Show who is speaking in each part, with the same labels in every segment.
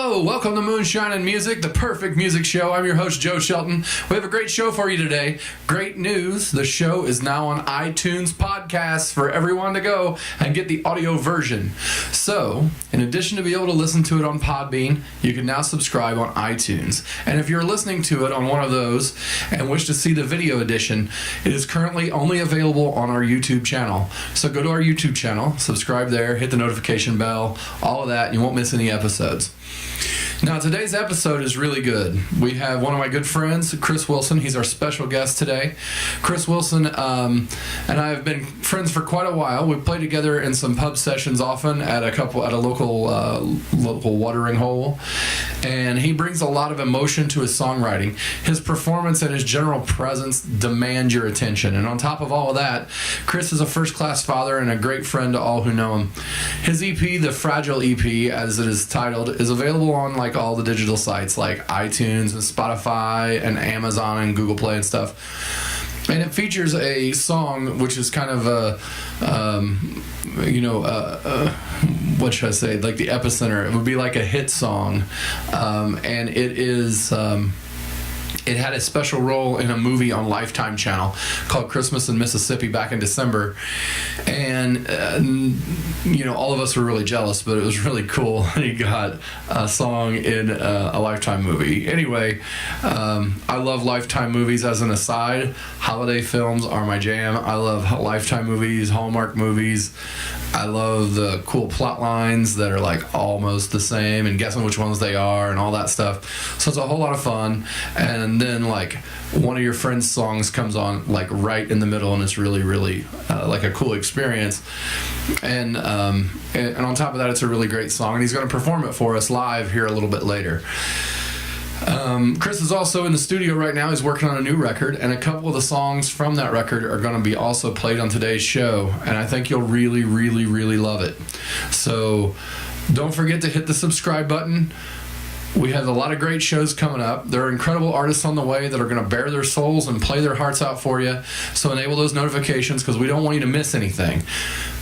Speaker 1: Hello, welcome to Moonshine and Music, the perfect music show. I'm your host, Joe Shelton. We have a great show for you today. Great news, the show is now on iTunes podcasts for everyone to go and get the audio version. So, in addition to be able to listen to it on Podbean, you can now subscribe on iTunes. And if you're listening to it on one of those and wish to see the video edition, it is currently only available on our YouTube channel. So go to our YouTube channel, subscribe there, hit the notification bell, all of that, and you won't miss any episodes. Now, today's episode is really good. We have one of my good friends, Chris Wilson. He's our special guest today. Chris Wilson and I have been friends for quite a while. We play together in some pub sessions often at a local watering hole, and he brings a lot of emotion to his songwriting. His performance and his general presence demand your attention. And on top of all of that, Chris is a first-class father and a great friend to all who know him. His EP, the Fragile EP, as it is titled, is available on all the digital sites like iTunes and Spotify and Amazon and Google Play and stuff. And it features a song which is kind of what should I say? Like the epicenter. It would be like a hit song, and it is. It had a special role in a movie on Lifetime Channel called Christmas in Mississippi back in December. And, all of us were really jealous, but it was really cool. He got a song in a Lifetime movie. Anyway, I love Lifetime movies as an aside. Holiday films are my jam. I love Lifetime movies, Hallmark movies. I love the cool plot lines that are like almost the same and guessing which ones they are and all that stuff. So it's a whole lot of fun. And then like one of your friend's songs comes on like right in the middle, and it's really, really like a cool experience. And on top of that, it's a really great song. And he's going to perform it for us live here a little bit later. Chris is also in the studio right now. He's working on a new record, and a couple of the songs from that record are going to be also played on today's show, and I think you'll really, really, really love it. So don't forget to hit the subscribe button. We have a lot of great shows coming up. There are incredible artists on the way that are going to bare their souls and play their hearts out for you. So enable those notifications because we don't want you to miss anything.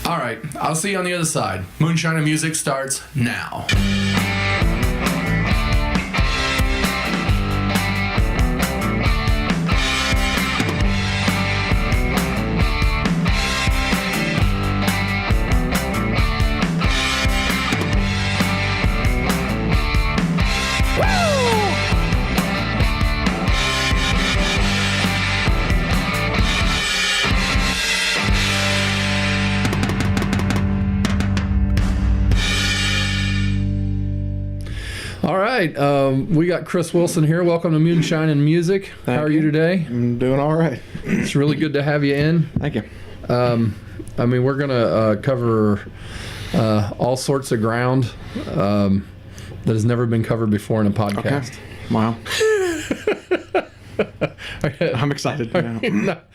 Speaker 1: All right, I'll see you on the other side. Moonshine and Music starts now. We got Chris Wilson here. Welcome to Moonshine and Music. How are you today?
Speaker 2: I'm doing all right.
Speaker 1: It's really good to have you in.
Speaker 2: Thank you.
Speaker 1: We're going to cover all sorts of ground that has never been covered before in a podcast.
Speaker 2: Okay. Wow. I'm excited now.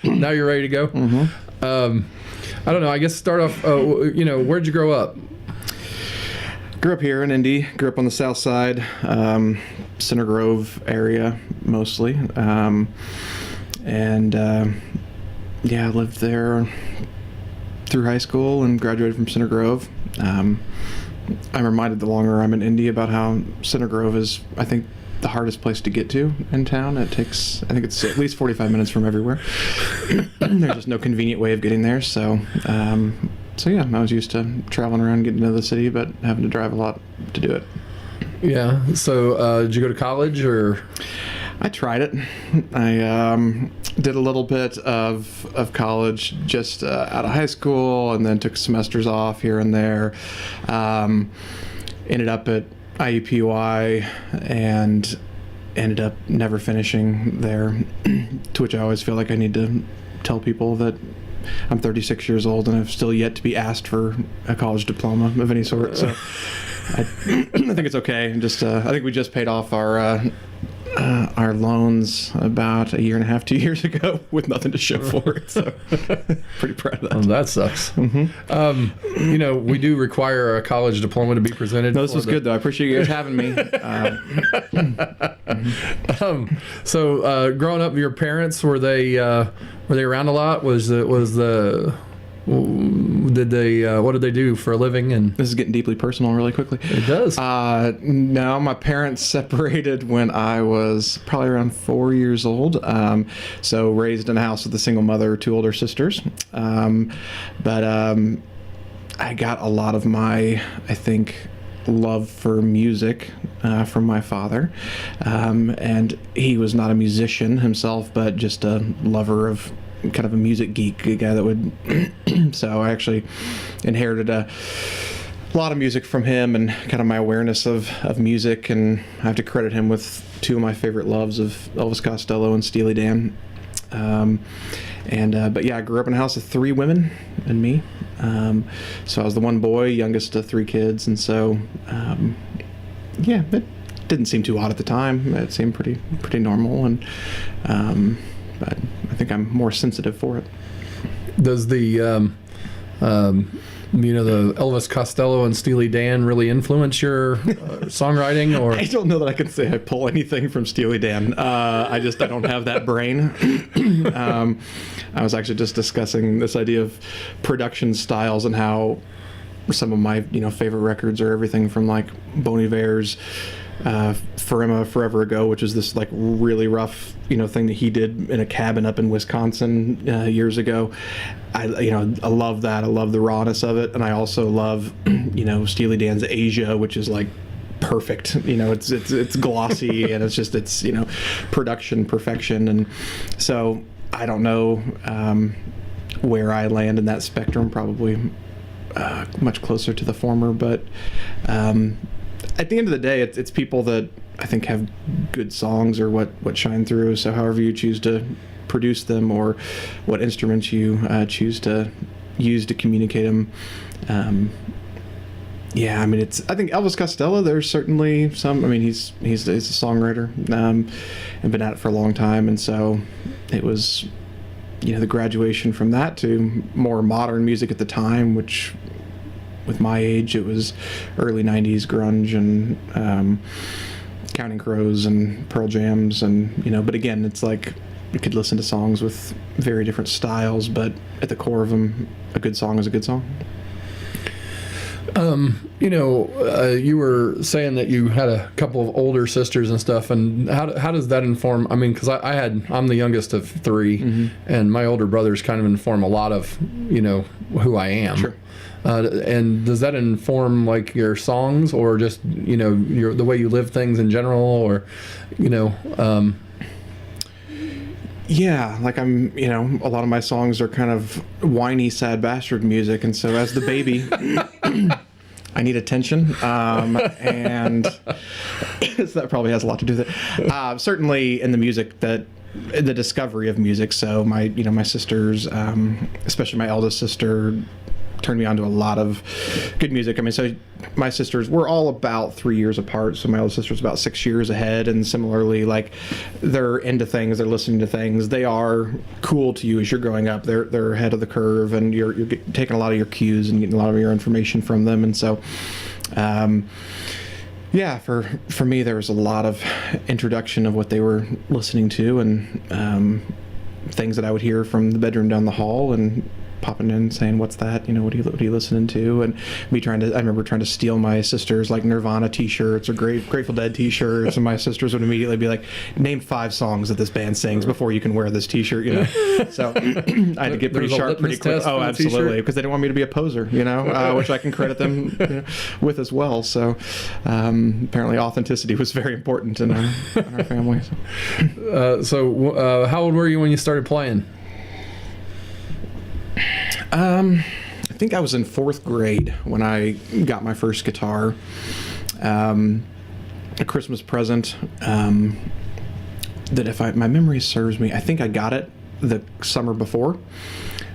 Speaker 1: Now you're ready to go?
Speaker 2: Mm-hmm.
Speaker 1: I don't know. I guess start off, where'd you grow up?
Speaker 2: Grew up here in Indy. Grew up on the south side, Center Grove area mostly. I lived there through high school and graduated from Center Grove. I'm reminded the longer I'm in Indy about how Center Grove is, I think, the hardest place to get to in town. I think it's at least 45 minutes from everywhere. There's just no convenient way of getting there. So yeah, I was used to traveling around, getting to the city, but having to drive a lot to do it.
Speaker 1: Yeah. So did you go to college or?
Speaker 2: I tried it. I did a little bit of college just out of high school, and then took semesters off here and there. Ended up at IUPUI and ended up never finishing there, to which I always feel like I need to tell people that I'm 36 years old and I've still yet to be asked for a college diploma of any sort. So I think it's okay. Just I think we just paid off our loans about 1.5 years, 2 years ago with nothing to show for it. So pretty proud of that.
Speaker 1: Oh, that sucks. Mm-hmm. We do require a college diploma to be presented.
Speaker 2: No, this was good though. I appreciate you guys having me.
Speaker 1: So growing up, your parents, were they around a lot? Was the
Speaker 3: Did they? What did they do for a living? And
Speaker 2: This is getting deeply personal really quickly.
Speaker 3: it does.
Speaker 2: No, my parents separated when I was probably around 4 years old. So raised in a house with a single mother, 2 older sisters. But I got a lot of my, I think, love for music from my father. And he was not a musician himself, but just a lover of kind of a music geek, a guy that would so I actually inherited a lot of music from him and kind of my awareness of music, and I have to credit him with 2 of my favorite loves of Elvis Costello and Steely Dan. But yeah, I grew up in a house of 3 women and me. So I was the one boy, youngest of 3 kids, and so yeah, it didn't seem too odd at the time. It seemed pretty normal, and but I think I'm more sensitive for it.
Speaker 3: Does the the Elvis Costello and Steely Dan really influence your songwriting? Or
Speaker 2: I don't know that I can say I pull anything from Steely Dan. I don't have that brain. I was actually just discussing this idea of production styles and how some of my favorite records are everything from like Bon Iver's Forever Ago, which is this like really rough thing that he did in a cabin up in Wisconsin years ago. I love that. I love the rawness of it, and I also love Steely Dan's Asia, which is like perfect. It's glossy and it's production perfection. And so I don't know where I land in that spectrum. Probably much closer to the former, but at the end of the day, it's people that I think have good songs or what shine through. So however you choose to produce them or what instruments you choose to use to communicate them. I think Elvis Costello, there's certainly some, he's a songwriter and been at it for a long time. And so it was, the graduation from that to more modern music at the time, which with my age, it was early 90s grunge and Counting Crows and Pearl Jams. And, but again, it's like you could listen to songs with very different styles, but at the core of them, a good song is a good song.
Speaker 3: You were saying that you had a couple of older sisters and stuff, and how does that inform? Because I'm the youngest of 3, mm-hmm. and my older brothers kind of inform a lot of who I am. Sure. And does that inform like your songs, or just the way you live things in general, or
Speaker 2: Yeah, like I'm, a lot of my songs are kind of whiny, sad bastard music, and so as the baby, I need attention, and so that probably has a lot to do with it. Certainly in the music the discovery of music. So my sisters, especially my eldest sister, turned me on to a lot of good music. So my sisters, we're all about 3 years apart. So my older sister's about 6 years ahead, and similarly, like they're into things, they're listening to things. They are cool to you as you're growing up. They're ahead of the curve, and you're taking a lot of your cues and getting a lot of your information from them. And so, for me, there was a lot of introduction of what they were listening to, and things that I would hear from the bedroom down the hall, and popping in saying, "What's that? What are you listening to?" And me I remember trying to steal my sister's like Nirvana T-shirts or Grateful Dead T-shirts, and my sisters would immediately be like, "Name 5 songs that this band sings before you can wear this T-shirt." So I had to get pretty sharp pretty quick. Oh, absolutely, because they didn't want me to be a poser, which I can credit them with as well. So apparently, authenticity was very important in our family.
Speaker 3: So how old were you when you started playing?
Speaker 2: I think I was in 4th grade when I got my first guitar. A Christmas present that, if my memory serves me, I think I got it the summer before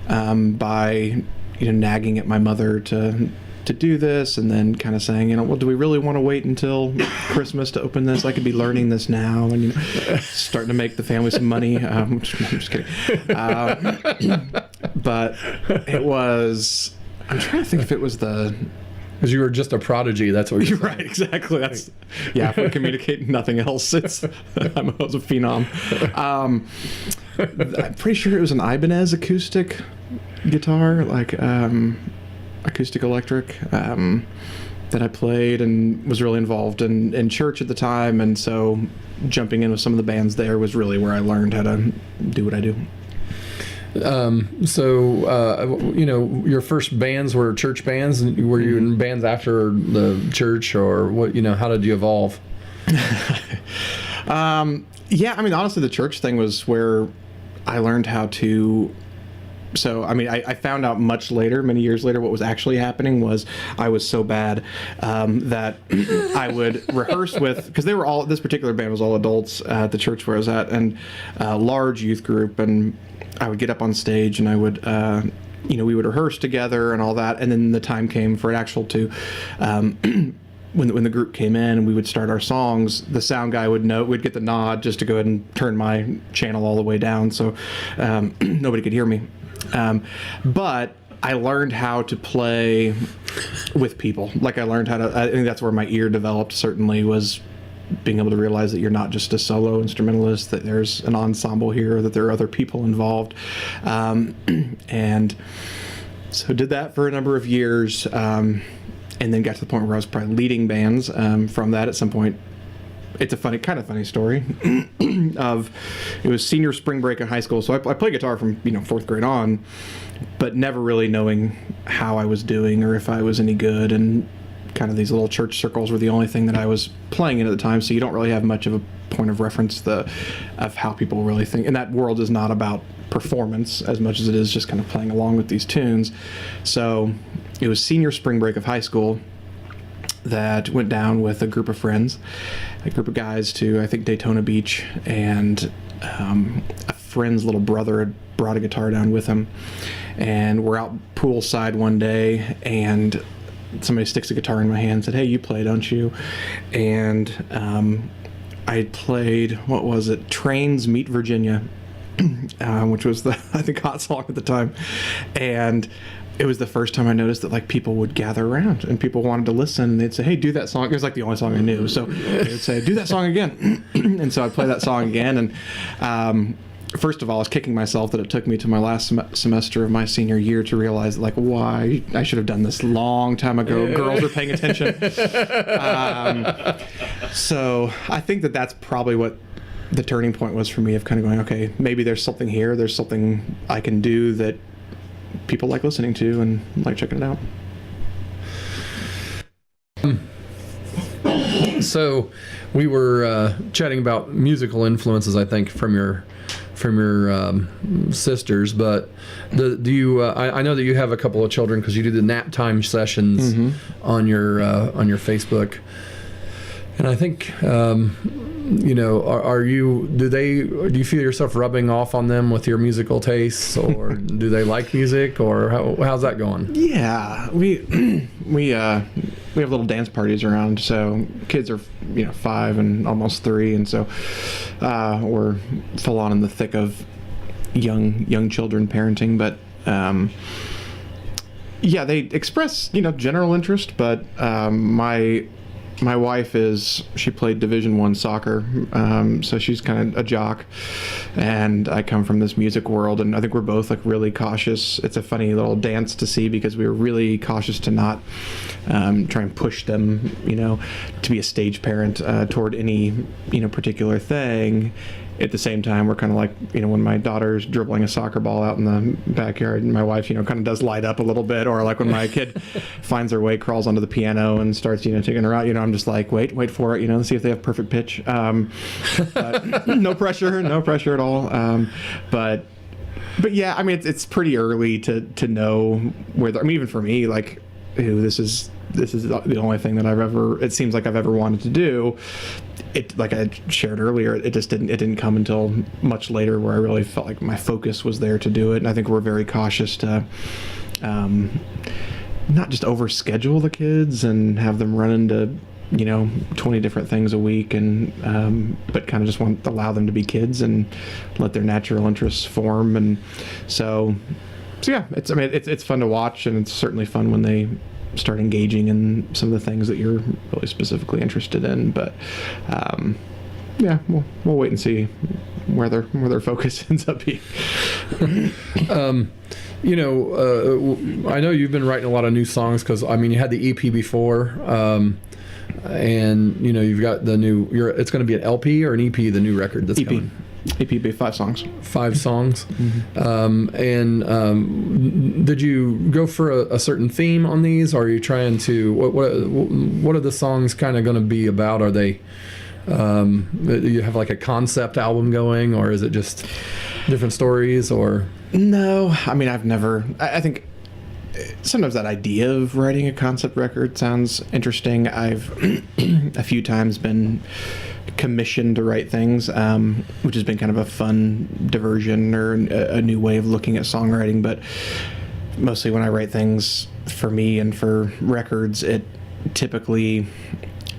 Speaker 2: by nagging at my mother to do this, and then kind of saying, well, do we really want to wait until Christmas to open this? I could be learning this now, and starting to make the family some money. I'm just kidding. But it was, I'm trying to think if it was
Speaker 3: because you were just a prodigy, that's what you're saying.
Speaker 2: Right, exactly. That's, if we communicate nothing else, I was a phenom. I'm pretty sure it was an Ibanez acoustic guitar, like acoustic electric, that I played and was really involved in church at the time, and so jumping in with some of the bands there was really where I learned how to do what I do.
Speaker 3: Your first bands were church bands. Were you in bands after the church, or what? How did you evolve?
Speaker 2: Yeah, I mean, honestly, the church thing was where I learned how to. So, I mean, I found out much later, many years later, what was actually happening was I was so bad that I would rehearse with, because this particular band was all adults at the church where I was at, and a large youth group, and I would get up on stage and I would, we would rehearse together and all that, and then the time came for it actual to, when the group came in and we would start our songs, the sound guy would get the nod just to go ahead and turn my channel all the way down so nobody could hear me. But I learned how to play with people. Like I think that's where my ear developed, certainly, was being able to realize that you're not just a solo instrumentalist, that there's an ensemble here, that there are other people involved. And so did that for a number of years, and then got to the point where I was probably leading bands from that at some point. It's a kind of funny story. It was senior spring break in high school, so I played guitar from fourth grade on, but never really knowing how I was doing or if I was any good. And kind of these little church circles were the only thing that I was playing in at the time, so you don't really have much of a point of reference of how people really think. And that world is not about performance as much as it is just kind of playing along with these tunes. So it was senior spring break of high school that went down with a group of friends, a group of guys to, I think, Daytona Beach, and a friend's little brother had brought a guitar down with him, and we're out poolside one day, and somebody sticks a guitar in my hand and said, "Hey, you play, don't you?" And I played, what was it, Trains Meet Virginia, which was the, I think, hot song at the time, and it was the first time I noticed that like people would gather around and people wanted to listen, and they'd say, "Hey, do that song." It was like the only song I knew, so they would say, "Do that song again." And so I'd play that song again, and first of all, I was kicking myself that it took me to my last semester of my senior year to realize like why I should have done this long time ago. Girls are paying attention. So I think that's probably what the turning point was for me, of kind of going, okay, maybe there's something here, there's something I can do that people like listening to and like checking it out.
Speaker 3: So we were chatting about musical influences, I think, from your sisters, but do you? I know that you have a couple of children because you do the nap time sessions on your Facebook, and I think. Do you feel yourself rubbing off on them with your musical tastes, or do they like music, or how's that going?
Speaker 2: Yeah, we have little dance parties around, so kids are 5 and almost 3, and so we're full on in the thick of young children parenting, but yeah, they express general interest, but my wife she played Division I soccer, so she's kind of a jock, and I come from this music world, and I think we're both like really cautious. It's a funny little dance to see because we were really cautious to not try and push them, to be a stage parent toward any particular thing. At the same time, we're kind of like, when my daughter's dribbling a soccer ball out in the backyard, and my wife, kind of does light up a little bit, or like when my kid finds her way, crawls onto the piano and starts, taking her out, I'm just like, wait for it, see if they have perfect pitch. But no pressure at all. But yeah, I mean, it's pretty early to know where, even for me, like, this is the only thing that it seems like I've ever wanted to do. It, like I shared earlier, it didn't come until much later where I really felt like my focus was there to do it. And I think we're very cautious to not just overschedule the kids and have them run into 20 different things a week, and but kind of just want to allow them to be kids and let their natural interests form. And so yeah, it's fun to watch, and it's certainly fun when they start engaging in some of the things that you're really specifically interested in. But yeah, we'll wait and see where their focus ends up being.
Speaker 3: I know you've been writing a lot of new songs because you had the EP before, and you've got the new. It's going to be an LP or an EP, the new record that's
Speaker 2: EP.
Speaker 3: coming.
Speaker 2: EP be 5 songs.
Speaker 3: 5 songs.
Speaker 2: Mm-hmm.
Speaker 3: Did you go for a certain theme on these? Or are you trying to what are the songs kind of going to be about? Are they do you have like a concept album going, or is it just different stories? Or
Speaker 2: no, I've never. I think sometimes that idea of writing a concept record sounds interesting. I've a few times been commissioned to write things, which has been kind of a fun diversion or a new way of looking at songwriting. But mostly when I write things for me and for records, it typically,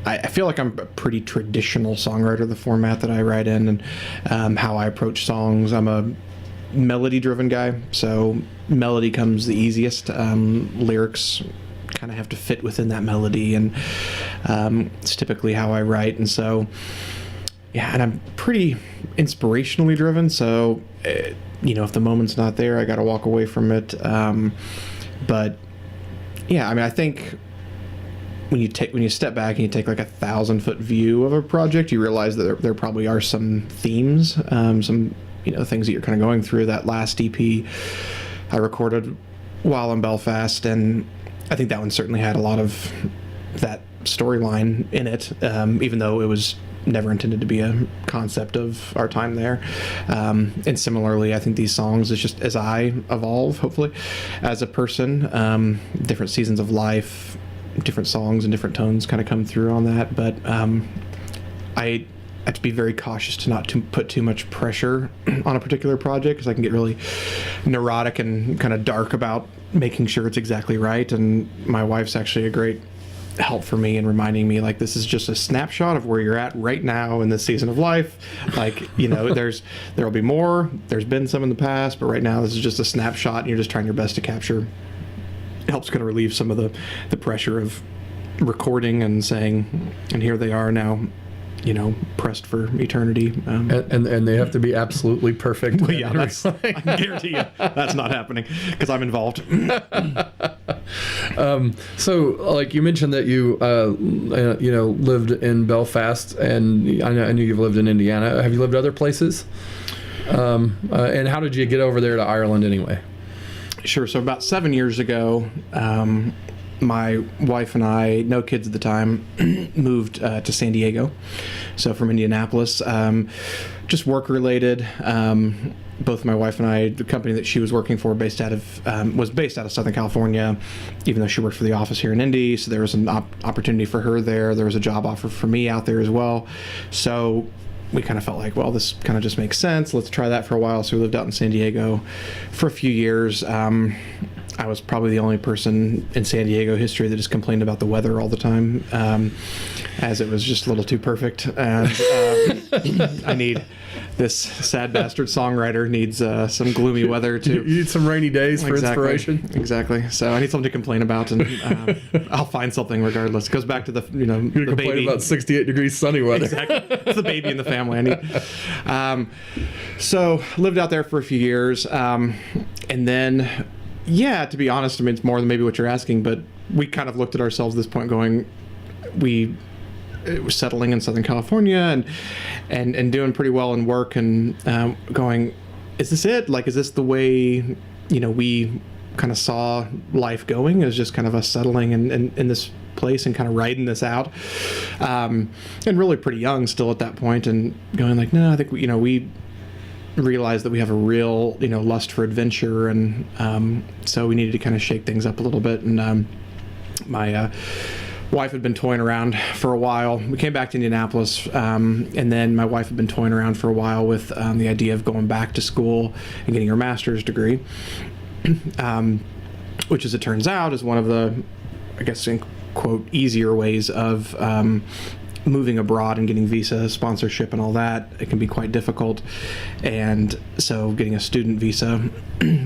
Speaker 2: I feel like I'm a pretty traditional songwriter, the format that I write in and how I approach songs. I'm a melody-driven guy, so melody comes the easiest. Lyrics kind of have to fit within that melody, and it's typically how I write. And so, yeah, and I'm pretty inspirationally driven, so if the moment's not there, I got to walk away from it. But yeah, I think when you step back and you take like 1,000-foot view of a project, you realize that there probably are some themes, some things that you're kind of going through. That last EP I recorded while in Belfast, and I think that one certainly had a lot of that storyline in it, even though it was never intended to be a concept of our time there. And similarly, I think these songs is just as I evolve, hopefully, as a person, different seasons of life, different songs and different tones kind of come through on that. But I have to be very cautious to not put too much pressure on a particular project, because I can get really neurotic and kind of dark about making sure it's exactly right. And my wife's actually a great help for me in reminding me, like, this is just a snapshot of where you're at right now in this season of life. Like, there'll be more, there's been some in the past, but right now this is just a snapshot, and you're just trying your best to capture. It helps kind of relieve some of the pressure of recording and saying, and here they are now, pressed for eternity.
Speaker 3: And they have to be absolutely perfect.
Speaker 2: Well, yeah, I can guarantee you that's not happening because I'm involved.
Speaker 3: So, like you mentioned that you lived in Belfast, and I knew you've lived in Indiana. Have you lived other places? And how did you get over there to Ireland anyway?
Speaker 2: Sure. So about 7 years ago, my wife and I, no kids at the time, moved to San Diego. So from Indianapolis, just work related. Both my wife and I, the company that she was working for, was based out of Southern California, even though she worked for the office here in Indy. So there was an opportunity for her there. There was a job offer for me out there as well. So we kind of felt like, well, this kind of just makes sense. Let's try that for a while. So we lived out in San Diego for a few years. I was probably the only person in San Diego history that just complained about the weather all the time, as it was just a little too perfect. And I need this sad bastard songwriter needs some gloomy weather too.
Speaker 3: You need some rainy days for inspiration.
Speaker 2: Exactly. So I need something to complain about, and I'll find something regardless. It goes back to the
Speaker 3: You're
Speaker 2: the baby
Speaker 3: about 68 degrees sunny weather.
Speaker 2: Exactly. It's the baby in the family I need. So lived out there for a few years, and then. Yeah, to be honest, it's more than maybe what you're asking, but we kind of looked at ourselves at this point going, we were settling in Southern California and doing pretty well in work, and going, is this it? Like, is this the way, we kind of saw life going? It was just kind of us settling in this place and kind of riding this out. And really pretty young still at that point, and going like, no, I think, we realized that we have a real lust for adventure, and so we needed to kind of shake things up a little bit. And my wife had been toying around for a while. We came back to Indianapolis, and then my wife had been toying around for a while with the idea of going back to school and getting her master's degree, which, as it turns out, is one of the, I guess, in quote, easier ways of moving abroad and getting visa sponsorship and all that, it can be quite difficult. And so getting a student visa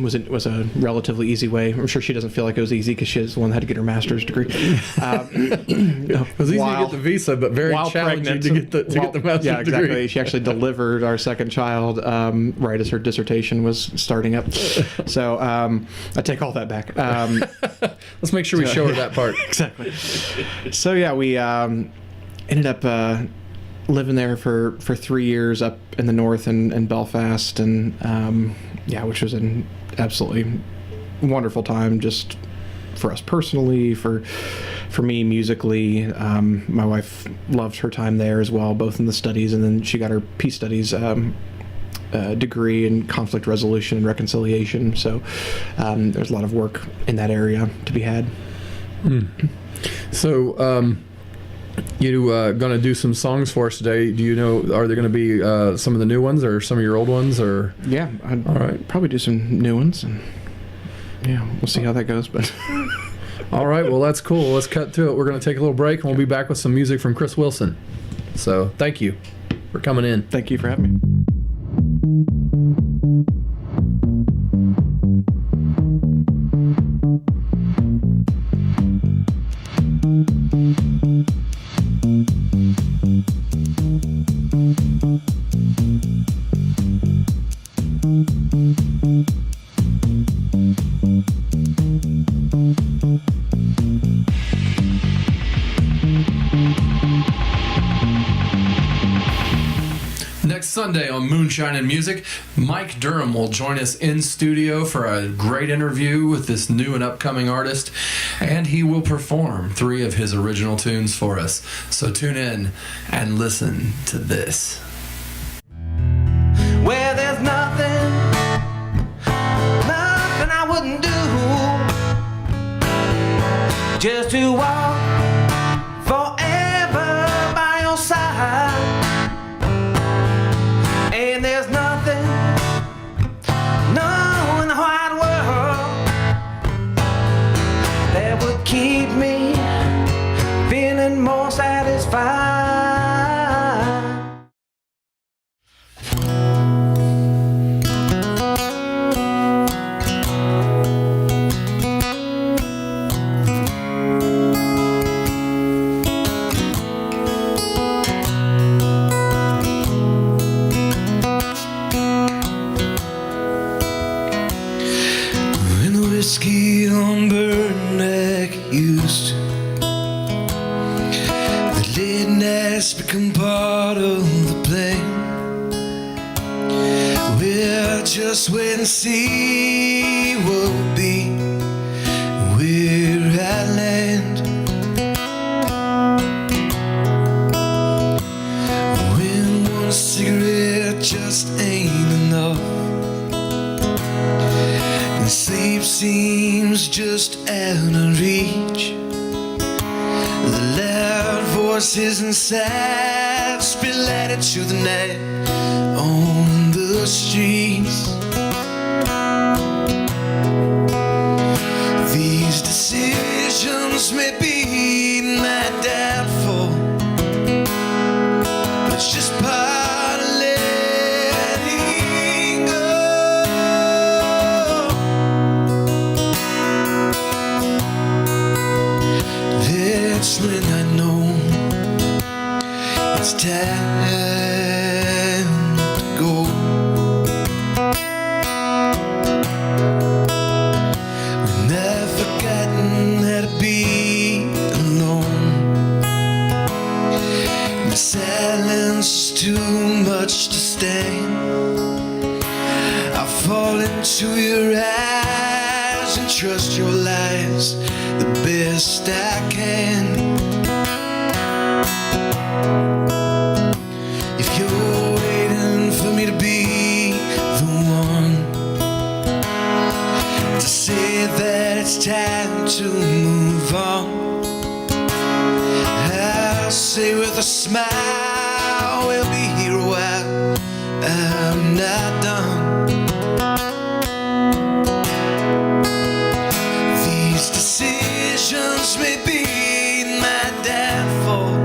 Speaker 2: was a relatively easy way. I'm sure she doesn't feel like it was easy because she's the one that had to get her master's degree.
Speaker 3: It was easy to get the visa, but very challenging to get the master's
Speaker 2: yeah, exactly.
Speaker 3: degree.
Speaker 2: She actually delivered our second child right as her dissertation was starting up. So I take all that back.
Speaker 3: Let's make sure we show her that part.
Speaker 2: Exactly. So yeah, we ended up living there for 3 years up in the north in Belfast, and which was an absolutely wonderful time, just for us personally, for me musically. My wife loved her time there as well, both in the studies, and then she got her peace studies degree in conflict resolution and reconciliation. So there's a lot of work in that area to be had.
Speaker 3: So you going to do some songs for us today. Do you know, are there going to be some of the new ones or some of your old ones? Or
Speaker 2: Yeah, I'd
Speaker 3: all right,
Speaker 2: probably do some new ones, and yeah, we'll see how that goes. But
Speaker 3: all right, well, that's cool. Let's cut to it. We're going to take a little break, and we'll be back with some music from Chris Wilson. So thank you for coming in.
Speaker 2: Thank you for having me.
Speaker 1: Next Sunday on Moonshine and Music, Mike Durham will join us in studio for a great interview with this new and upcoming artist, and he will perform 3 of his original tunes for us. So tune in and listen to this.
Speaker 4: Where there's nothing I wouldn't do just to walk forever by your side. And there's nothing, no, in the wide world that would keep me feeling more satisfied. Whiskey don't burn like it used to. The late nights become part of the plan. We'll just wait and see what will be, where I land. When one cigarette just ain't enough, and sleep seems just out of reach. The loud voices inside spill out into the night on the streets. These decisions may be my downfall, but it's just part of letting go. That's when I know it's time to go. When I've forgotten how to be alone, the silence is too much to stand. I fall into your eyes and trust your lies the best I can. If you're waiting for me to be the one to say that it's time to move on, I'll say with a smile, we'll be here a while, I'm not done. These decisions may be my downfall,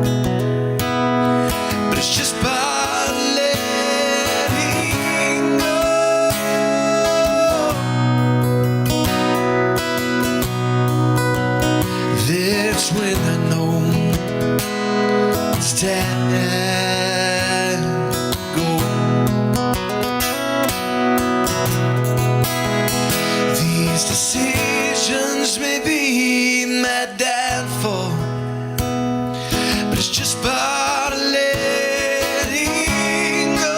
Speaker 4: tango. These decisions may be my downfall, but it's just part of letting go.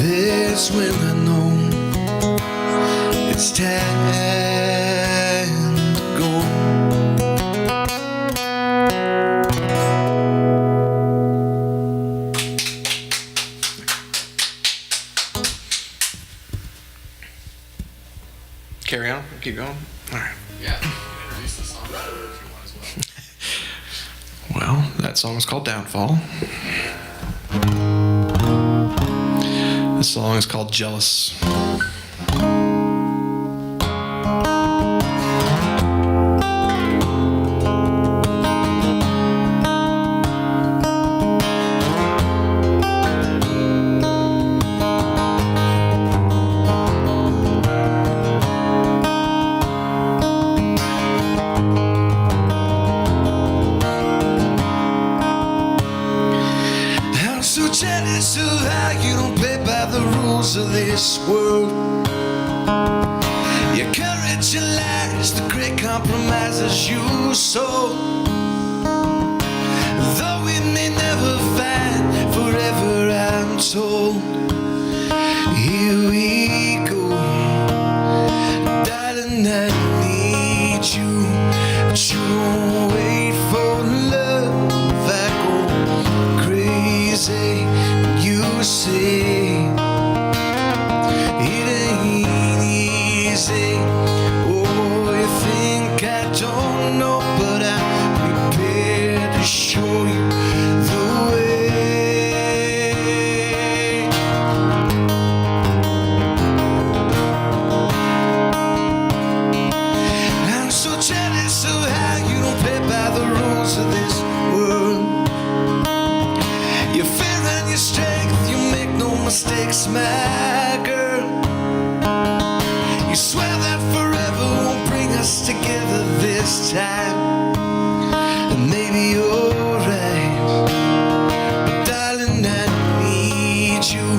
Speaker 4: That's when I know it's time to go.
Speaker 5: Carry on. Keep going. All right.
Speaker 1: Yeah. Introduce the song if you want as well.
Speaker 5: Well, that song is called Downfall. This song is called Jealous.
Speaker 4: I'm so jealous of how you don't play by the rules of this world. Your courage and lies, the great compromises you sold. Though we may never find forever, I'm told. Here we go, darling, I need you, but you won't wait for love. I go crazy when you say it ain't easy. Oh, you think I don't know, but I'm prepared to show you the way. I'm so jealous of how you don't play by the rules of this world. Your fear and your strength, you make no mistakes, my girl. You swear that forever won't bring us together this time. And maybe you're right, but darling, I need you,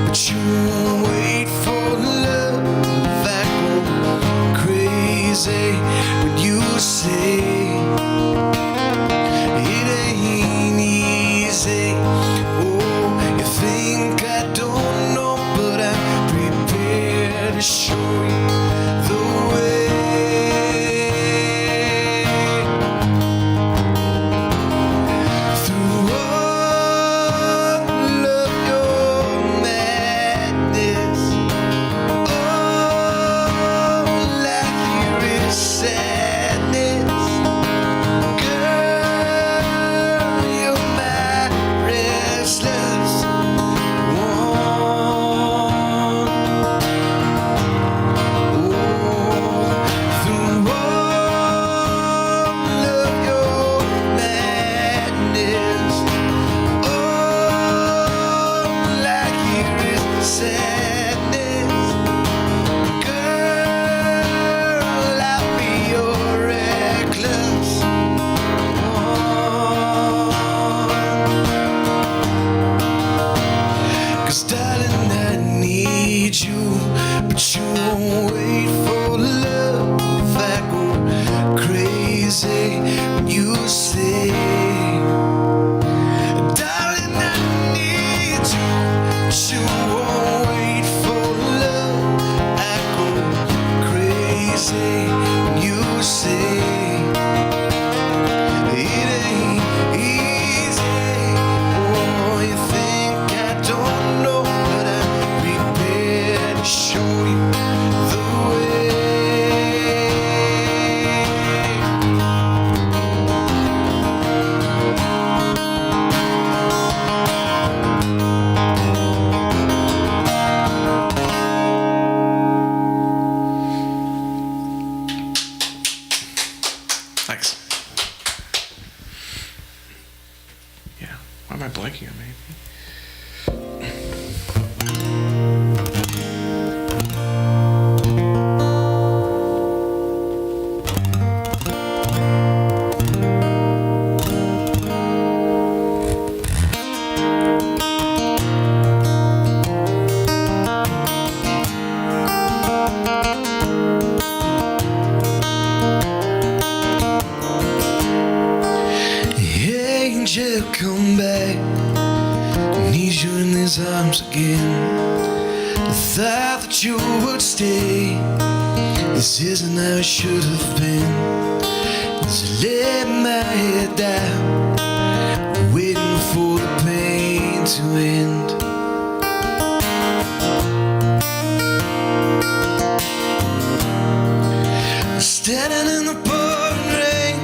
Speaker 4: but you won't wait for love. I go crazy when you say it ain't easy. Oh, you think I don't know, but I'm prepared to show you the way. Through all of your madness, all I hear is sadness. Girl, you're my restless one. Through all of your madness, all I hear is sadness. Girl, I'll be your reckless one. 'Cause darling, I need you, but you won't wait for love. I go crazy when you say, darling, I need you, but you won't wait for love. I go crazy when you say it ain't easy. Oh, you think I don't know, but I'm prepared to show you the way.
Speaker 5: Thanks. Yeah. Why am I blanking on me?
Speaker 4: come back. I need you in these arms again. I thought that you would stay. This isn't how it should have been. So I lay my head down, waiting for the pain to end. Standing in the pouring rain,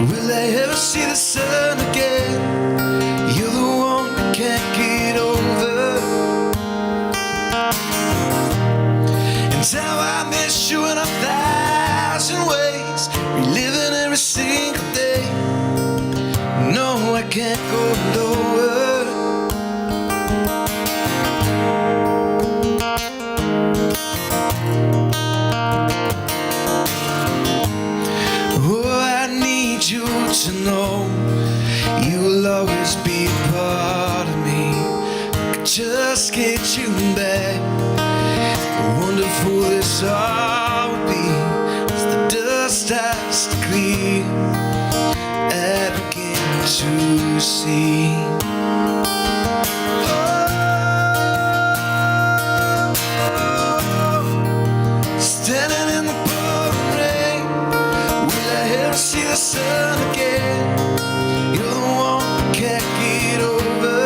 Speaker 4: will I ever see the sun again? You're the one I can't get over. And how I miss you in 1,000 ways, reliving every single day. No, I can't go lower. To know you will always be a part of me. I could just get you back. How wonderful this all would be as the dust starts to clear. I begin to see. Standing in the pouring rain, will I ever see the sun again? You're the one I can't get over.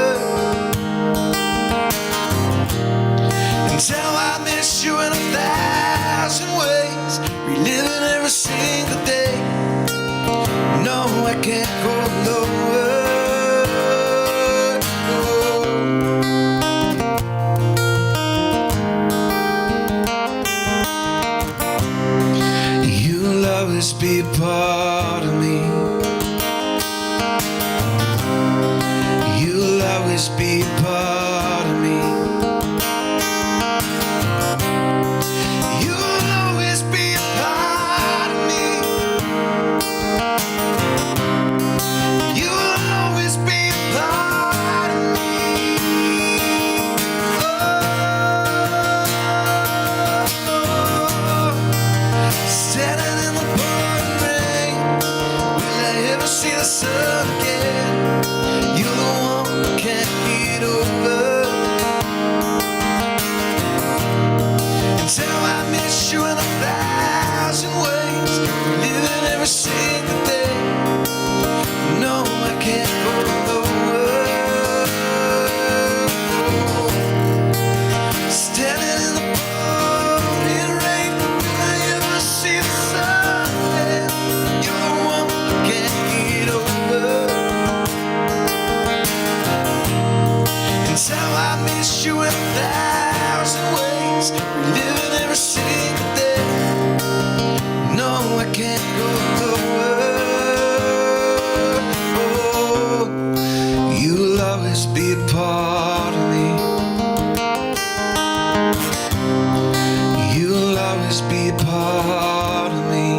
Speaker 4: And how I miss you in 1,000 ways, reliving every single day. No, I can't go lower. You'll always be a part of me. You'll always be a part of me. You'll always be a part of me. You'll always be a part of me. Oh, standing in the pouring rain, will I ever see the sun again? You're the one I can't get over. And how I miss you in 1,000 ways, living every single day. No, I can't go lower. Standing in the pouring rain, will I ever see the sun again? You're the one I can't get over. And how I miss you in 1,000 ways, reliving every single day. No, I can't go lower. Oh, you'll always be a part of me. You'll always be a part of me.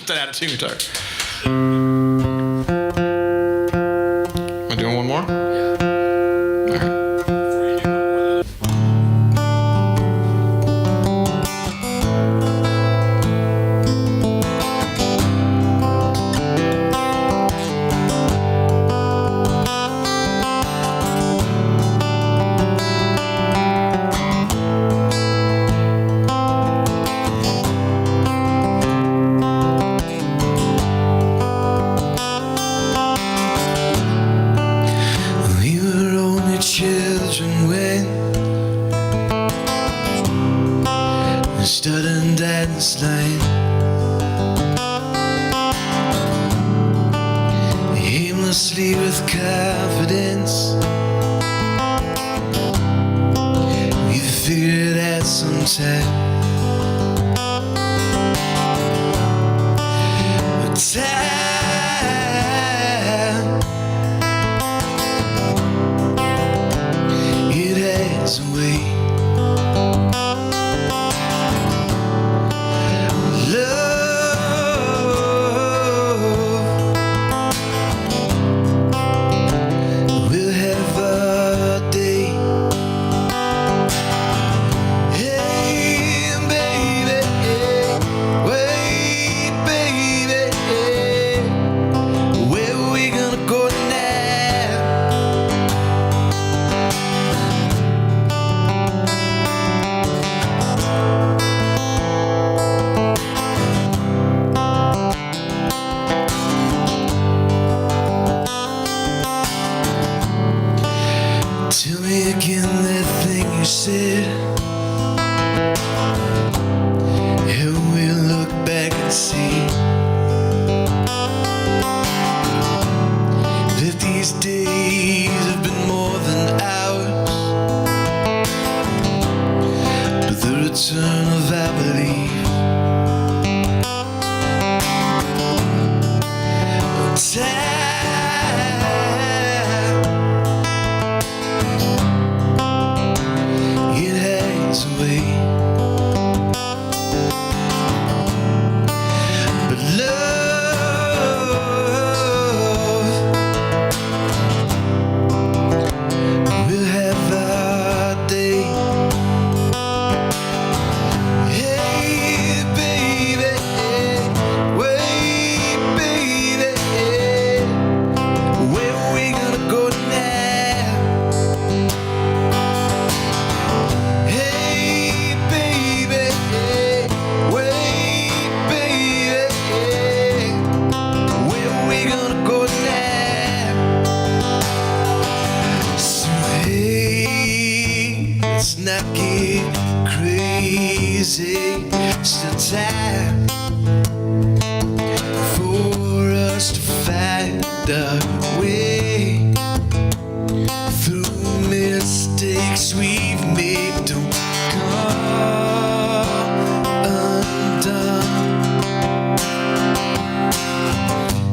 Speaker 5: That attitude guitar. Am I doing one more? All right.
Speaker 4: We were only children when we stood and danced line, aimlessly with confidence. We figured out sometime, but time, it has a way. We'll have a day. Hey, it. And we'll look back and see that these days have been more than hours, but the return of our belief. It hangs away, but love will have our day. Hey baby, wait baby, where we gonna go now? Hey baby, wait baby, where we gonna go now? So hey, let's not get crazy. Still time for us to find our way through mistakes we've made. Don't come undone.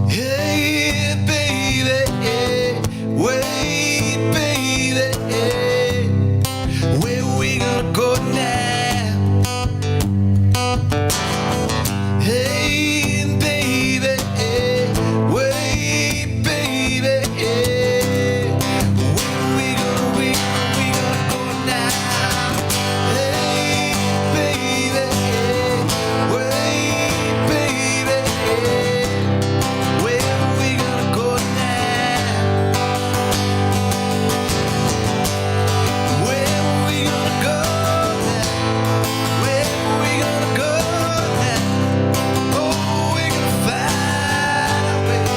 Speaker 4: Hey baby, wait baby, where we gonna go now? Hey baby, wait baby, where we gonna go now? Hey baby, wait baby, where we gonna go now? Where we gonna go now? Where we gonna go now? Oh, we're gonna find a way.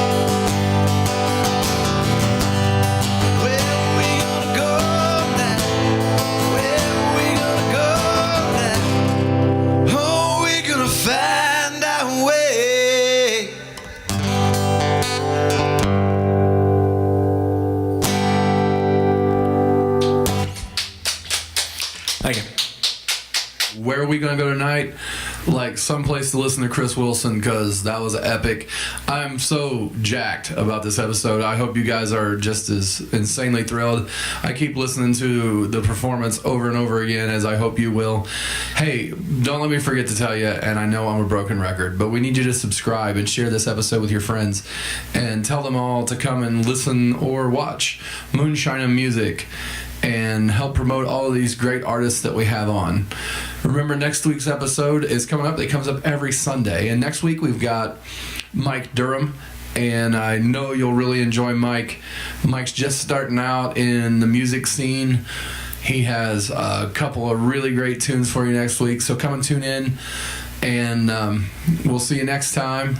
Speaker 4: Where we gonna go now? Where we gonna go now? Oh, we're gonna find our way.
Speaker 1: Thank you. Where are we going to go tonight? Like someplace to listen to Chris Wilson, because that was epic. I'm so jacked about this episode. I hope you guys are just as insanely thrilled. I keep listening to the performance over and over again, as I hope you will. Hey, don't let me forget to tell you, and I know I'm a broken record, but we need you to subscribe and share this episode with your friends and tell them all to come and listen or watch Moonshine and Music and help promote all of these great artists that we have on. Remember, next week's episode is coming up. It comes up every Sunday. And next week we've got Mike Durham, and I know you'll really enjoy Mike. Mike's just starting out in the music scene. He has a couple of really great tunes for you next week, so come and tune in. And we'll see you next time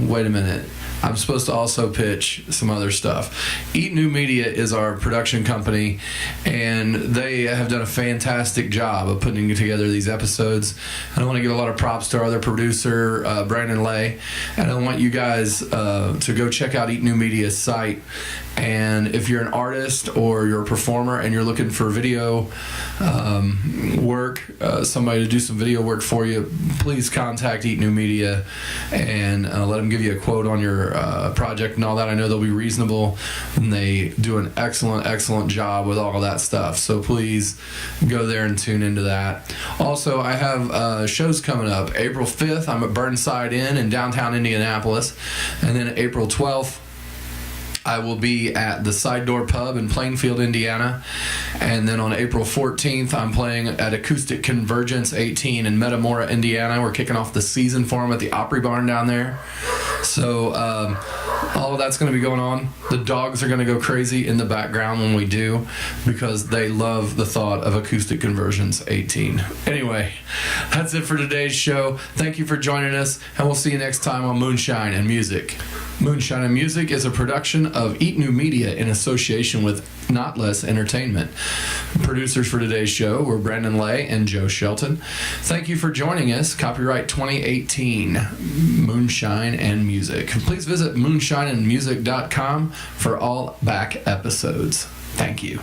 Speaker 1: wait a minute. I'm supposed to also pitch some other stuff. Eat New Media is our production company, and they have done a fantastic job of putting together these episodes. And I want to give a lot of props to our other producer, Brandon Lay. And I want you guys to go check out Eat New Media's site. And if you're an artist or you're a performer and you're looking for video work, somebody to do some video work for you, please contact Eat New Media and let them give you a quote on your project and all that. I know they'll be reasonable, and they do an excellent job with all of that stuff. So please go there and tune into that. Also, I have shows coming up. April 5th, I'm at Burnside Inn in downtown Indianapolis. And then April 12th, I will be at the Side Door Pub in Plainfield, Indiana. And then on April 14th, I'm playing at Acoustic Convergence 18 in Metamora, Indiana. We're kicking off the season for them at the Opry Barn down there. So all of that's going to be going on. The dogs are going to go crazy in the background when we do, because they love the thought of Acoustic Convergence 18. Anyway, that's it for today's show. Thank you for joining us, and we'll see you next time on Moonshine and Music. Moonshine and Music is a production of Eat New Media in association with Notlehs Entertainment. Producers for today's show were Brandon Lay and Joe Shelton. Thank you for joining us. Copyright 2018, Moonshine and Music. Please visit moonshineandmusic.com for all back episodes. Thank you.